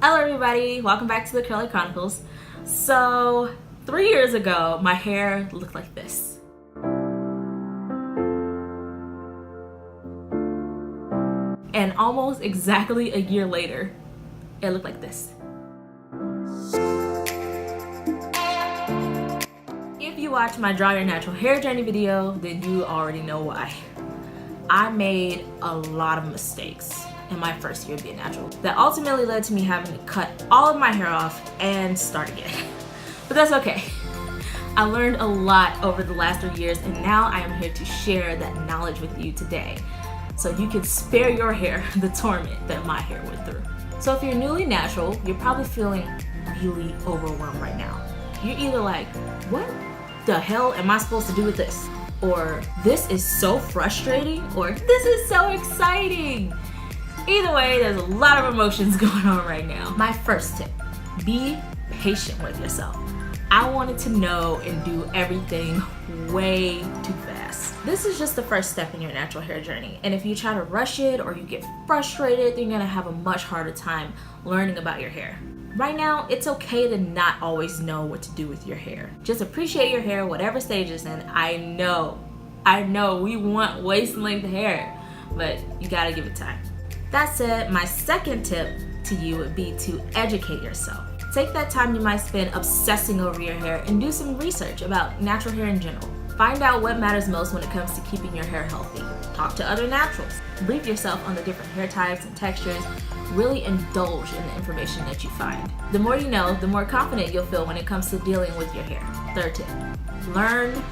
Hello everybody, welcome back to the Curly Chronicles. So 3 years ago, my hair looked like this. And almost exactly a year later, it looked like this. If you watch my Draw Your Natural Hair Journey video, then you already know why. I made a lot of mistakes in my first year of being natural that ultimately led to me having to cut all of my hair off and start again. But that's okay. I learned a lot over the last 3 years, and now I am here to share that knowledge with you today so you can spare your hair the torment that my hair went through. So if you're newly natural, you're probably feeling really overwhelmed right now. You're either like, what the hell am I supposed to do with this? Or this is so frustrating, or this is so exciting. Either way, there's a lot of emotions going on right now. My first tip, be patient with yourself. I wanted to know and do everything way too fast. This is just the first step in your natural hair journey. And if you try to rush it or you get frustrated, then you're gonna have a much harder time learning about your hair. Right now, it's okay to not always know what to do with your hair. Just appreciate your hair, whatever stage it's in. I know we want waist length hair, but you gotta give it time. That said, my second tip to you would be to educate yourself. Take that time you might spend obsessing over your hair and do some research about natural hair in general. Find out what matters most when it comes to keeping your hair healthy. Talk to other naturals. Brief yourself on the different hair types and textures. Really indulge in the information that you find. The more you know, the more confident you'll feel when it comes to dealing with your hair. Third tip, learn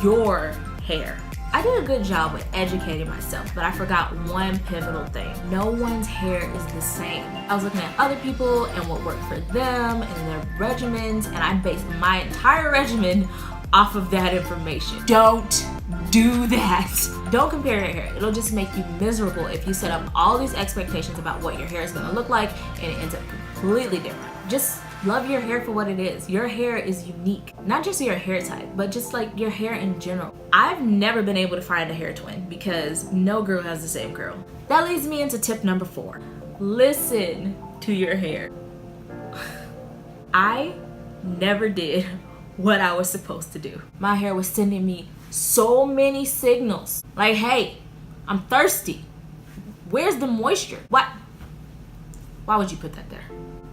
your hair. I did a good job with educating myself, but I forgot one pivotal thing. No one's hair is the same. I was looking at other people and what worked for them and their regimens, and I based my entire regimen off of that information. Don't do that. Don't compare your hair. It'll just make you miserable if you set up all these expectations about what your hair is gonna look like and it ends up completely different. Just love your hair for what it is. Your hair is unique. Not just your hair type, but just like your hair in general. I've never been able to find a hair twin because no girl has the same curl. That leads me into tip number 4. Listen to your hair. I never did what I was supposed to do. My hair was sending me so many signals. Like, hey, I'm thirsty. Where's the moisture? What? Why would you put that there?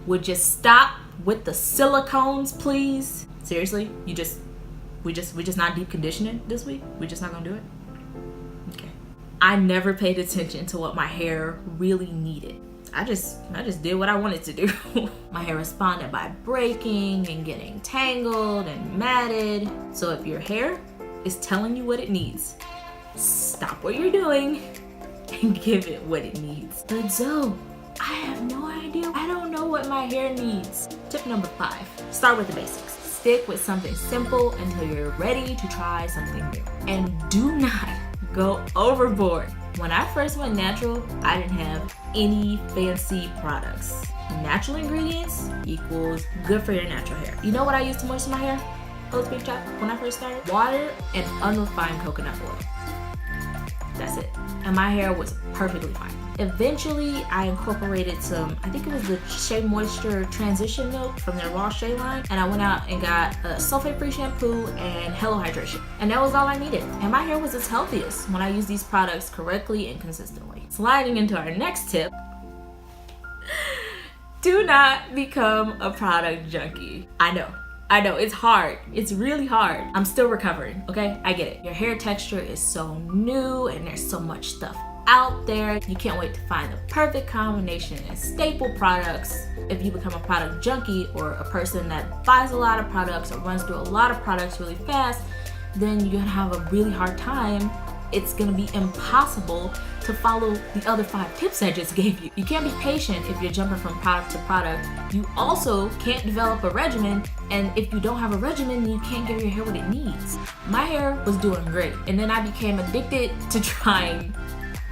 Would you stop with the silicones, please? Seriously? We just not deep conditioning this week? We just not gonna do it? Okay. I never paid attention to what my hair really needed. I just did what I wanted to do. My hair responded by breaking and getting tangled and matted. So if your hair is telling you what it needs, stop what you're doing and give it what it needs. But Zoe, I have no idea. I don't know what my hair needs. Tip number 5, start with the basics. Stick with something simple until you're ready to try something new. And do not go overboard. When I first went natural, I didn't have any fancy products. Natural ingredients equals good for your natural hair. You know what I used to moisten my hair? Post beef chop when I first started? Water and unrefined coconut oil. That's it. And my hair was perfectly fine. Eventually, I incorporated some, I think it was the Shea Moisture Transition Milk from their Raw Shea line. And I went out and got a sulfate-free shampoo and Hello Hydration. And that was all I needed. And my hair was its healthiest when I used these products correctly and consistently. Sliding into our next tip, do not become a product junkie. I know, it's hard. It's really hard. I'm still recovering, okay? I get it. Your hair texture is so new and there's so much stuff out there. You can't wait to find the perfect combination and staple products. If you become a product junkie or a person that buys a lot of products or runs through a lot of products really fast, then you're gonna have a really hard time. It's gonna be impossible to follow the other 5 tips I just gave you. You can't be patient if you're jumping from product to product. You also can't develop a regimen, and if you don't have a regimen, you can't give your hair what it needs. My hair was doing great, and then I became addicted to trying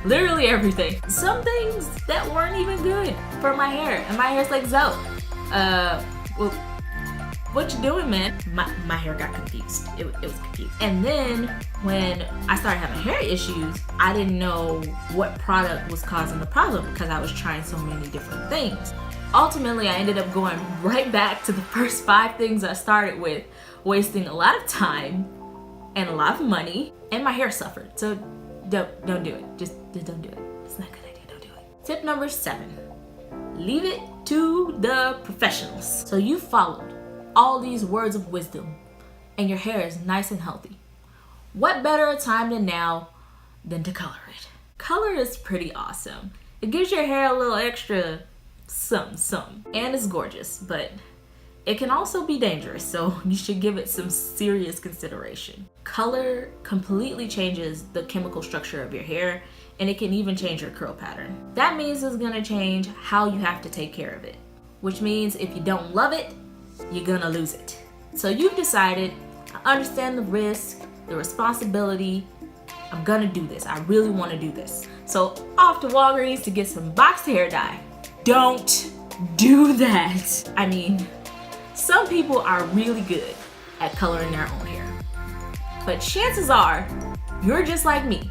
literally everything. Some things that weren't even good for my hair, and my hair's like, Zoe, well, what you doing, man? My hair got confused. It was confused. And then when I started having hair issues, I didn't know what product was causing the problem because I was trying so many different things. Ultimately, I ended up going right back to the first 5 things I started with, wasting a lot of time and a lot of money, and my hair suffered. So don't do it. Just don't do it. It's not a good idea. Don't do it. Tip number 7. Leave it to the professionals. So you followed all these words of wisdom and your hair is nice and healthy. What better a time than now than to color it? Color is pretty awesome. It gives your hair a little extra something. And it's gorgeous, but it can also be dangerous, so you should give it some serious consideration. Color completely changes the chemical structure of your hair, and it can even change your curl pattern. That means it's gonna change how you have to take care of it, which means if you don't love it, you're gonna lose it. So you've decided, I understand the risk, the responsibility, I'm gonna do this. I really wanna do this. So off to Walgreens to get some boxed hair dye. Don't do that. I mean, some people are really good at coloring their own hair, but chances are you're just like me,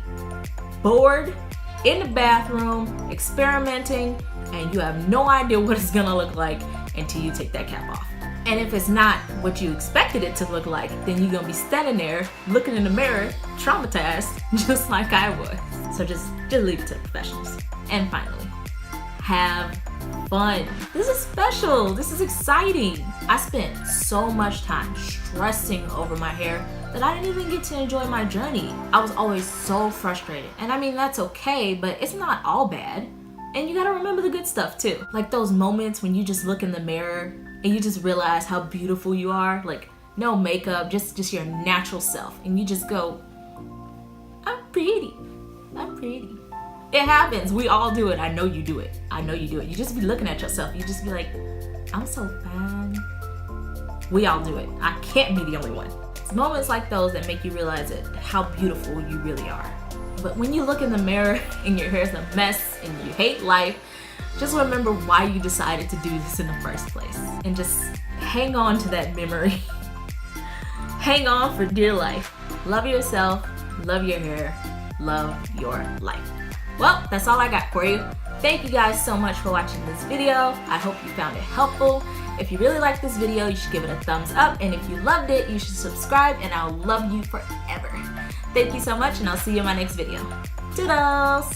bored, in the bathroom, experimenting, and you have no idea what it's gonna look like until you take that cap off. And if it's not what you expected it to look like, then you're gonna be standing there looking in the mirror, traumatized, just like I was. So just leave it to the professionals. And finally, have fun. This is special. This is exciting. I spent so much time stressing over my hair that I didn't even get to enjoy my journey. I was always so frustrated. And I mean, that's okay, but it's not all bad. And you gotta remember the good stuff too. Like those moments when you just look in the mirror and you just realize how beautiful you are. Like no makeup, just your natural self. And you just go, I'm pretty. I'm pretty. It happens. We all do it. I know you do it. I know you do it. You just be looking at yourself. You just be like, I'm so fine. We all do it. I can't be the only one. It's moments like those that make you realize how beautiful you really are. But when you look in the mirror and your hair's a mess and you hate life, just remember why you decided to do this in the first place. And just hang on to that memory. Hang on for dear life. Love yourself. Love your hair. Love your life. Well, that's all I got for you. Thank you guys so much for watching this video. I hope you found it helpful. If you really liked this video, you should give it a thumbs up. And if you loved it, you should subscribe and I'll love you forever. Thank you so much and I'll see you in my next video. Toodles!